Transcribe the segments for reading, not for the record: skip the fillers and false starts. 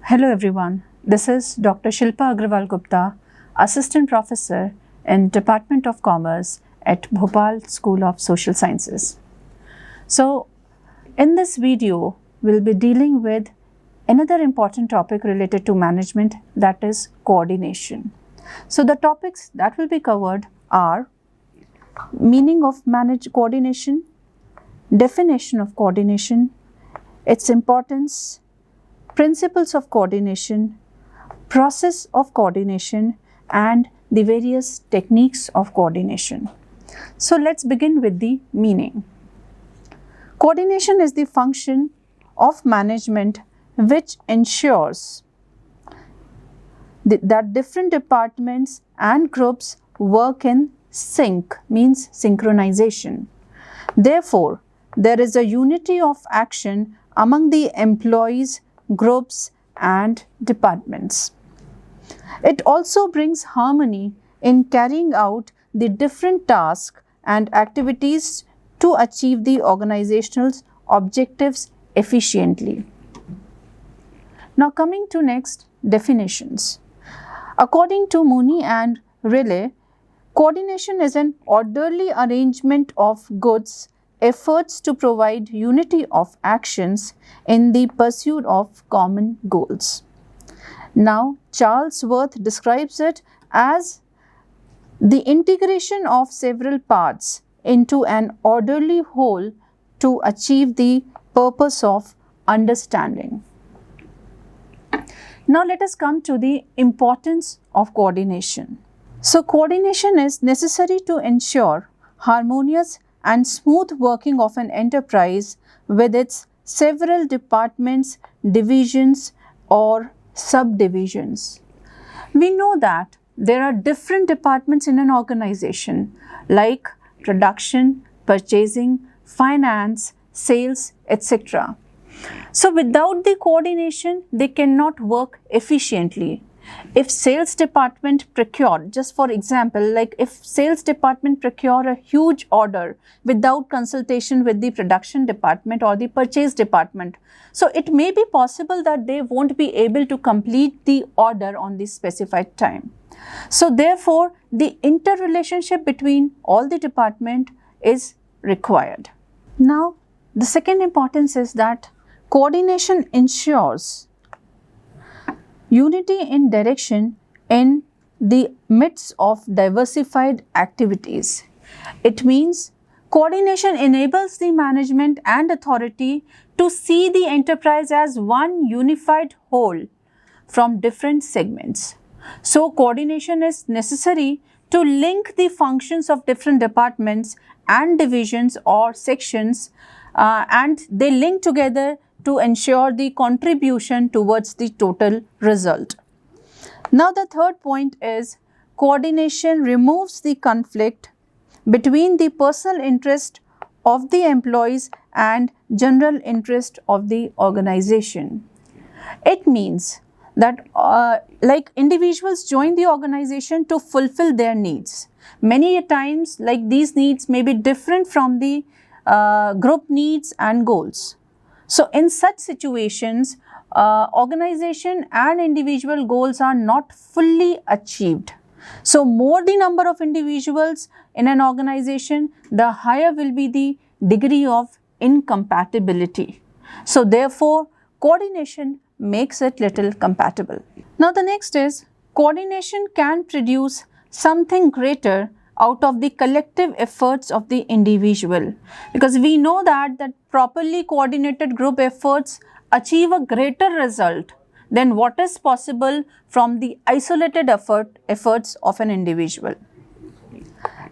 Hello everyone, this is Dr. Shilpa Agrawal Gupta, Assistant Professor in Department of Commerce at Bhopal School of Social Sciences. So, in this video, we'll be dealing with another important topic related to management, that is coordination. So, the topics that will be covered are meaning of coordination, definition of coordination, its importance, principles of coordination, process of coordination, and the various techniques of coordination. So let's begin with the meaning. Coordination is the function of management which ensures that different departments and groups work in sync, means synchronization. Therefore, there is a unity of action among the employees, groups and departments. It also brings harmony in carrying out the different tasks and activities to achieve the organizational objectives efficiently. Now coming to next definitions. According to Mooney and Riley, coordination is an orderly arrangement of goods, efforts to provide unity of actions in the pursuit of common goals. Now, Charles Worth describes it as the integration of several parts into an orderly whole to achieve the purpose of understanding. Now, let us come to the importance of coordination. So, coordination is necessary to ensure harmonious and smooth working of an enterprise with its several departments, divisions or subdivisions. We know that there are different departments in an organization like production, purchasing, finance, sales, etc. So without the coordination, they cannot work efficiently. If sales department procure, just for example, like if sales department procure a huge order without consultation with the production department or the purchase department, so it may be possible that they won't be able to complete the order on the specified time. So therefore, the interrelationship between all the department is required. Now, the second importance is that coordination ensures unity in direction in the midst of diversified activities. It means coordination enables the management and authority to see the enterprise as one unified whole from different segments. So, coordination is necessary to link the functions of different departments and divisions or sections and they link together to ensure the contribution towards the total result. Now the third point is coordination removes the conflict between the personal interest of the employees and general interest of the organization. It means that like individuals join the organization to fulfill their needs. Many times like these needs may be different from the group needs and goals. So, in such situations, organization and individual goals are not fully achieved. So, more the number of individuals in an organization, the higher will be the degree of incompatibility. So, therefore, coordination makes it little compatible. Now, the next is coordination can produce something greater out of the collective efforts of the individual, because we know that properly coordinated group efforts achieve a greater result than what is possible from the isolated efforts of an individual.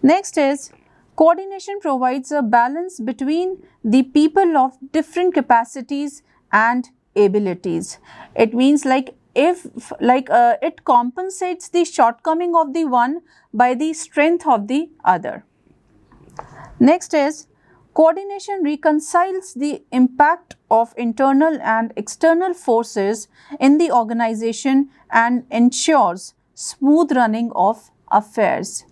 Next is coordination provides a balance between the people of different capacities and abilities. It means like it compensates the shortcoming of the one by the strength of the other. Next is coordination reconciles the impact of internal and external forces in the organization and ensures smooth running of affairs.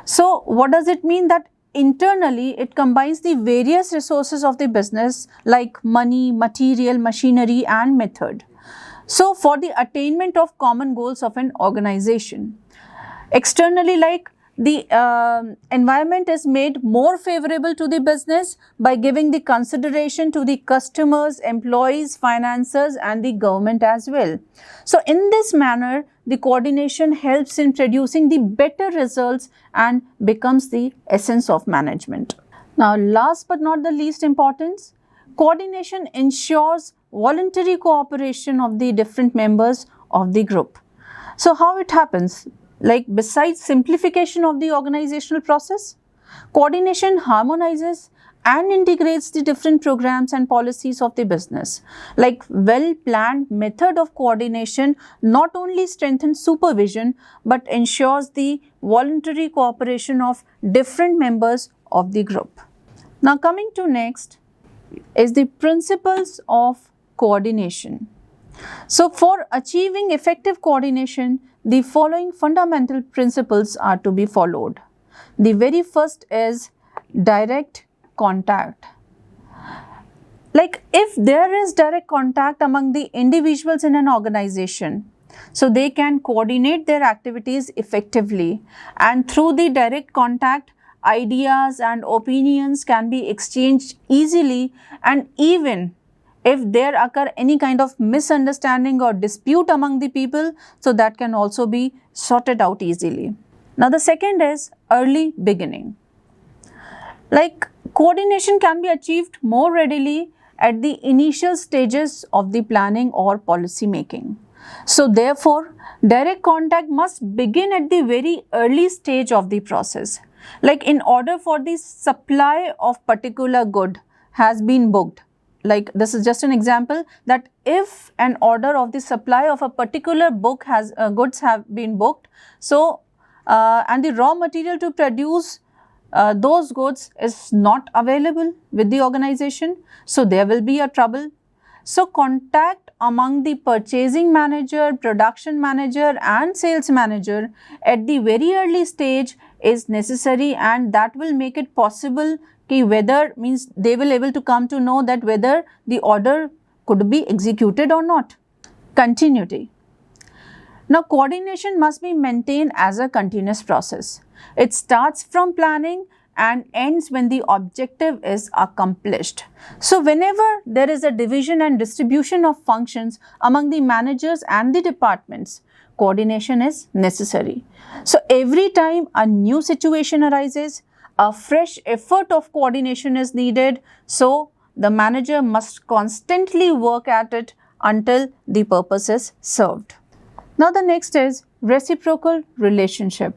So what does it mean? That internally it combines the various resources of the business like money, material, machinery and method. So for the attainment of common goals of an organization. Externally, like the environment is made more favorable to the business by giving the consideration to the customers, employees, financiers and the government as well. So in this manner, the coordination helps in producing the better results and becomes the essence of management. Now, last but not the least importance, coordination ensures voluntary cooperation of the different members of the group. So how it happens? Like besides simplification of the organizational process, coordination harmonizes and integrates the different programs and policies of the business. Like well-planned method of coordination not only strengthens supervision but ensures the voluntary cooperation of different members of the group. Now coming to next is the principles of coordination. So for achieving effective coordination, the following fundamental principles are to be followed. The very first is direct contact. Like if there is direct contact among the individuals in an organization, so they can coordinate their activities effectively, and through the direct contact, ideas and opinions can be exchanged easily, and even if there occur any kind of misunderstanding or dispute among the people, so that can also be sorted out easily. Now the second is early beginning. Like coordination can be achieved more readily at the initial stages of the planning or policy making. So therefore, direct contact must begin at the very early stage of the process. Like in order for the supply of particular good has been booked, like this is just an example, that if an order of the supply of a particular book has goods have been booked, so and the raw material to produce those goods is not available with the organization, so there will be a trouble. So contact among the purchasing manager, production manager and sales manager at the very early stage is necessary, and that will make it possible whether means they will able to come to know that whether the order could be executed or not. Continuity. Now coordination must be maintained as a continuous process. It starts from planning and ends when the objective is accomplished. So whenever there is a division and distribution of functions among the managers and the departments, coordination is necessary. So every time a new situation arises, a fresh effort of coordination is needed, so the manager must constantly work at it until the purpose is served. Now the next is reciprocal relationship.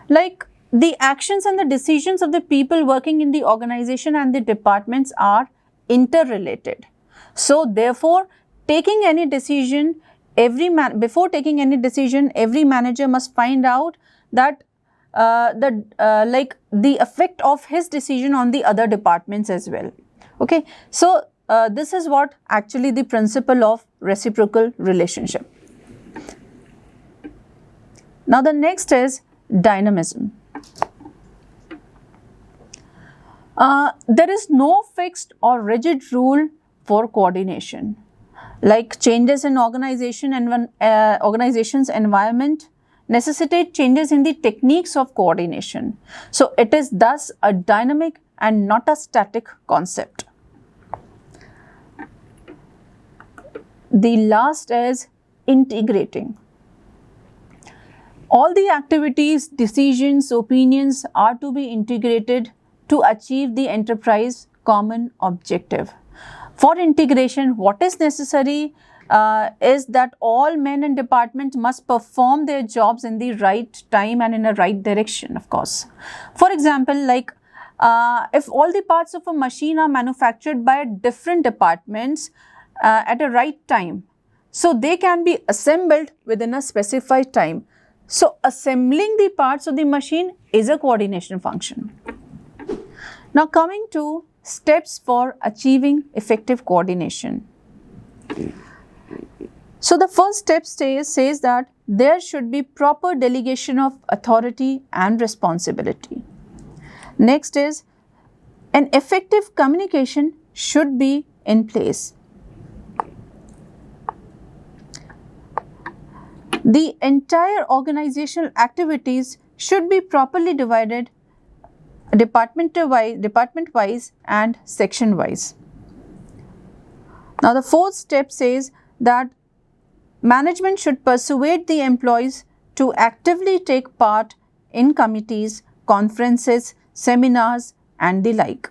Like the actions and the decisions of the people working in the organization and the departments are interrelated. So therefore, taking any decision, before taking any decision, every manager must find out that the effect of his decision on the other departments as well. Okay, so this is what actually the principle of reciprocal relationship. Now the next is dynamism. There is no fixed or rigid rule for coordination. Like changes in organization's environment necessitate changes in the techniques of coordination. So it is thus a dynamic and not a static concept. The last is integrating. All the activities, decisions, opinions are to be integrated to achieve the enterprise common objective. For integration, what is necessary is that all men and departments must perform their jobs in the right time and in a right direction, of course. For example, like if all the parts of a machine are manufactured by different departments at a right time, so they can be assembled within a specified time. So assembling the parts of the machine is a coordination function. Now coming to steps for achieving effective coordination. So the first step says that there should be proper delegation of authority and responsibility. Next is an effective communication should be in place. The entire organizational activities should be properly divided department-wise and section-wise. Now, the fourth step says that management should persuade the employees to actively take part in committees, conferences, seminars, and the like.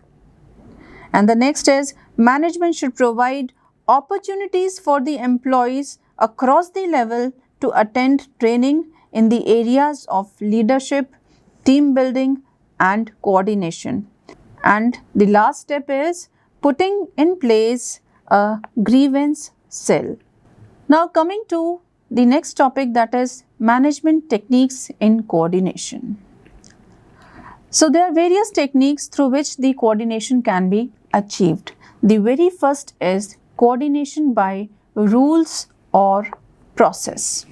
And the next is management should provide opportunities for the employees across the level to attend training in the areas of leadership, team building, and coordination. And the last step is putting in place a grievance cell. Now, coming to the next topic, that is management techniques in coordination. So, there are various techniques through which the coordination can be achieved. The very first is coordination by rules or procedure.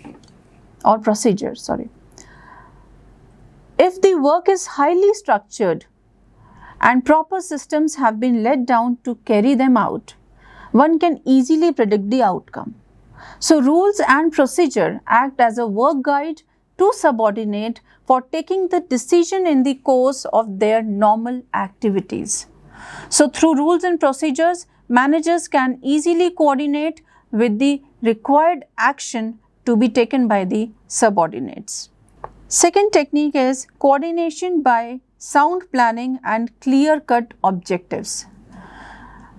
If the work is highly structured and proper systems have been laid down to carry them out, one can easily predict the outcome. So, rules and procedure act as a work guide to subordinate for taking the decision in the course of their normal activities. So, through rules and procedures, managers can easily coordinate with the required action to be taken by the subordinates. Second technique is coordination by sound planning and clear-cut objectives.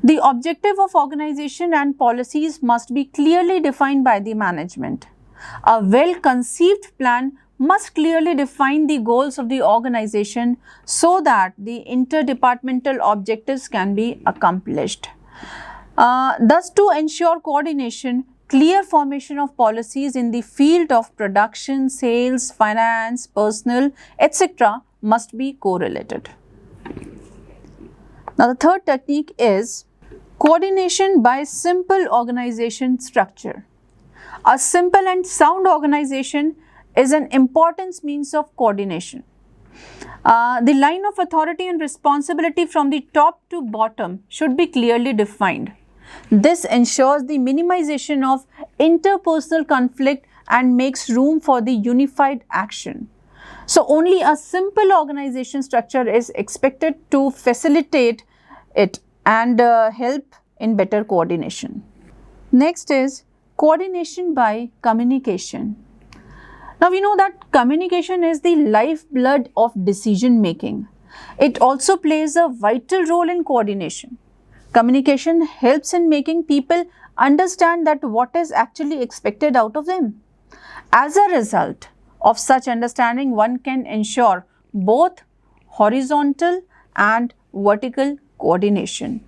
The objective of organization and policies must be clearly defined by the management. A well-conceived plan must clearly define the goals of the organization so that the interdepartmental objectives can be accomplished. Thus, to ensure coordination, clear formation of policies in the field of production, sales, finance, personnel, etc. must be correlated. Now, the third technique is coordination by simple organization structure. A simple and sound organization is an important means of coordination. The line of authority and responsibility from the top to bottom should be clearly defined. This ensures the minimization of interpersonal conflict and makes room for the unified action. So, only a simple organization structure is expected to facilitate it and help in better coordination. Next is coordination by communication. Now, we know that communication is the lifeblood of decision making. It also plays a vital role in coordination. Communication helps in making people understand that what is actually expected out of them. As a result of such understanding, one can ensure both horizontal and vertical coordination.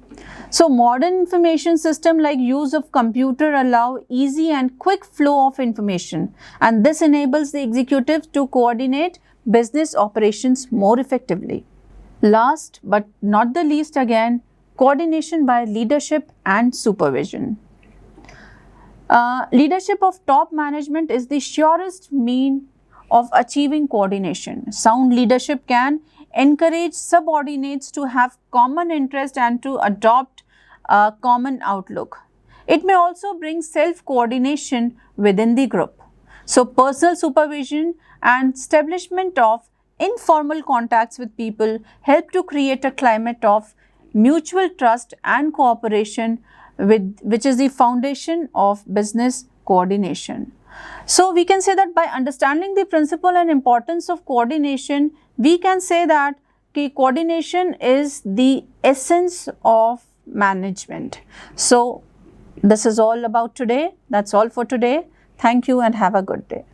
So, modern information system like use of computer allow easy and quick flow of information, and this enables the executive to coordinate business operations more effectively. Last but not the least, again, coordination by leadership and supervision. Leadership of top management is the surest means of achieving coordination. Sound leadership can encourage subordinates to have common interest and to adopt a common outlook. It may also bring self-coordination within the group. So, personal supervision and establishment of informal contacts with people help to create a climate of mutual trust and cooperation, which is the foundation of business coordination. So, we can say that by understanding the principle and importance of coordination, we can say that coordination is the essence of management. So, this is all about today. That's all for today. Thank you and have a good day.